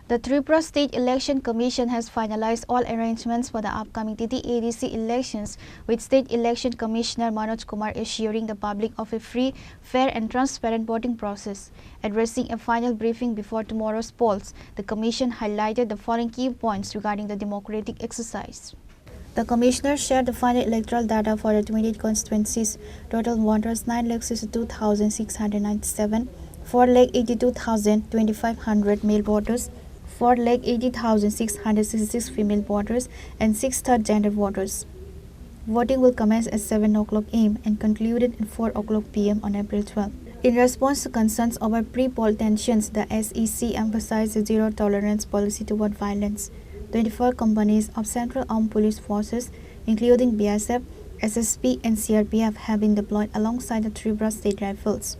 The Tripura State Election Commission has finalized all arrangements for the upcoming TT-ADC elections, with State Election Commissioner Manoj Kumar assuring the public of a free, fair and transparent voting process. Addressing a final briefing before tomorrow's polls, the Commission highlighted the following key points regarding the democratic exercise. The Commissioner shared the final electoral data for the 28 constituencies. Total voters 9,62,697, 4,82,2,500 male voters, 4,80,666 female voters and 6 third-gender voters. Voting will commence at 7 o'clock am and concluded at 4 o'clock pm on April 12. In response to concerns over pre-poll tensions, the SEC emphasized a zero-tolerance policy toward violence. 24 companies of Central Armed Police Forces, including BSF, SSP and CRPF, have been deployed alongside the Tripura State Rifles.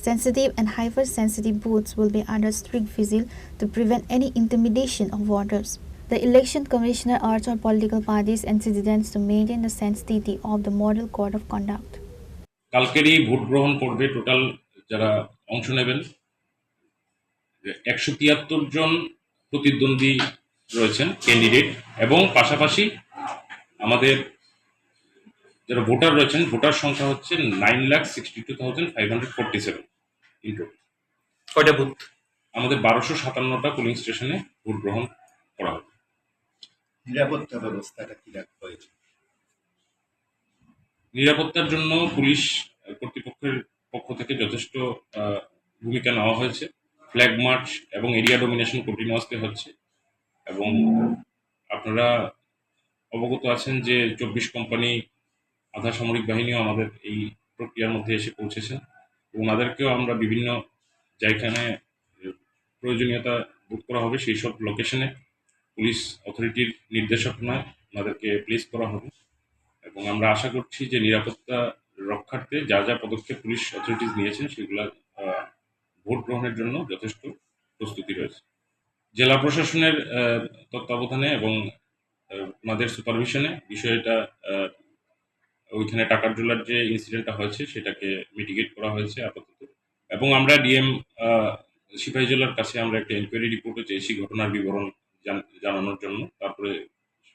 Sensitive and hypersensitive booths will be under strict vigil to prevent any intimidation of voters. The Election Commissioner urged all political parties and citizens to maintain the sanctity of the Model Code of Conduct. কালকেরই vote গ্রহণ করবে total যারা অংশ নেবেন 173 জন প্রতিদ্বন্দ্বী রয়েছেন candidate এবং পাশাপাশি আমাদের যারা ভোটার রয়েছেন ভোটার সংখ্যা হচ্ছে 9,62,547 ইন টোটাল। কয়টা বুথ? আমাদের 1257টা পোলিং স্টেশনে ভোট গ্রহণ করা হবে। নিরাপত্তা ব্যবস্থাটা কি রাখা হয়েছে? নিরাপত্তার জন্য পুলিশ কর্তৃপক্ষের পক্ষ থেকে যথেষ্ট ভূমিকা নেওয়া হয়েছে। ফ্ল্যাগ মার্চ এবং এরিয়া ডোমিনেশন কন্টিনিউয়াসলি হচ্ছে এবং আপনারা অবগত আছেন যে 24 কোম্পানি আধা সামরিক বাহিনীও আমাদের এই প্রক্রিয়ার মধ্যে এসে পৌঁছেছেন এবং ওনাদেরকেও আমরা বিভিন্ন যেখানে প্রয়োজনীয়তা বুক করা হবে সেই সব লোকেশনে পুলিশ অথরিটির নির্দেশনায় ওনাদেরকে প্লেস করা হবে এবং আমরা আশা করছি যে নিরাপত্তা রক্ষার্থে যা যা পদক্ষেপ পুলিশ অথরিটিস নিয়েছেন সেগুলো ভোট গ্রহণের জন্য যথেষ্ট প্রস্তুতি রয়েছে। জেলা প্রশাসনের তত্ত্বাবধানে এবং ওনাদের সুপারভিশনে বিষয়টা ওইখানে টাকার জোলার যে ইনসিডেন্টটা হয়েছে সেটাকে মিটিগেট করা হয়েছে আপাতত এবং আমরা ডিএম সিপাহীজলার কাছে আমরা একটা এনকোয়ারি রিপোর্টও চেয়েছি ঘটনার বিবরণ জানানোর জন্য। তারপরে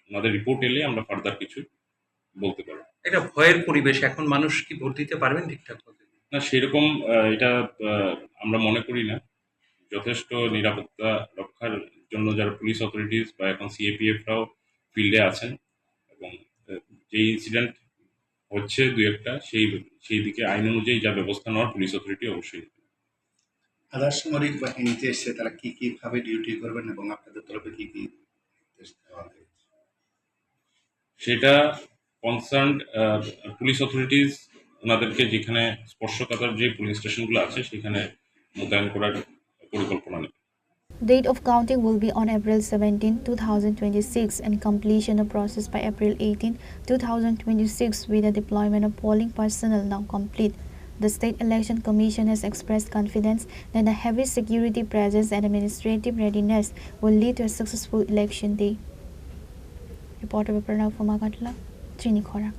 ওনাদের রিপোর্ট এলে আমরা ফার্দার কিছু বলতে পারবো। এটা ভয়ের পরিবেশ, এখন মানুষ কি ভোট দিতে পারবেন ঠিকঠাক মতো? না, সেরকম এটা আমরা মনে করি না। যথেষ্ট নিরাপত্তা রক্ষার জন্য যারা পুলিশ অথরিটিস বা এখন সিএপিএফরাও ফিল্ডে আছেন এবং যে ইনসিডেন্ট হচ্ছে দুই একটা সেই দিকে আইন অনুযায়ী যা ব্যবস্থা নেওয়ার পুলিশ অথরিটি অবশ্যই। আধা সামরিক বাহিনীতে এসে তারা কি কিভাবে ডিউটি করবেন এবং আপনাদের তরফে কি কি নির্দেশ দেওয়া হয়েছে সেটা কনসার্নড পুলিশ অথরিটিস ওনাদেরকে যেখানে স্পর্শকাতর যে পুলিশ স্টেশনগুলো আছে সেখানে মোতায়েন করার পরিকল্পনা নেই। Date of counting will be on April 17, 2026 and completion of process by April 18, 2026 with the deployment of polling personnel now complete. The State Election Commission has expressed confidence that the heavy security presence and administrative readiness will lead to a successful election day. Reporter Pranav from Agatla, Trini Khora.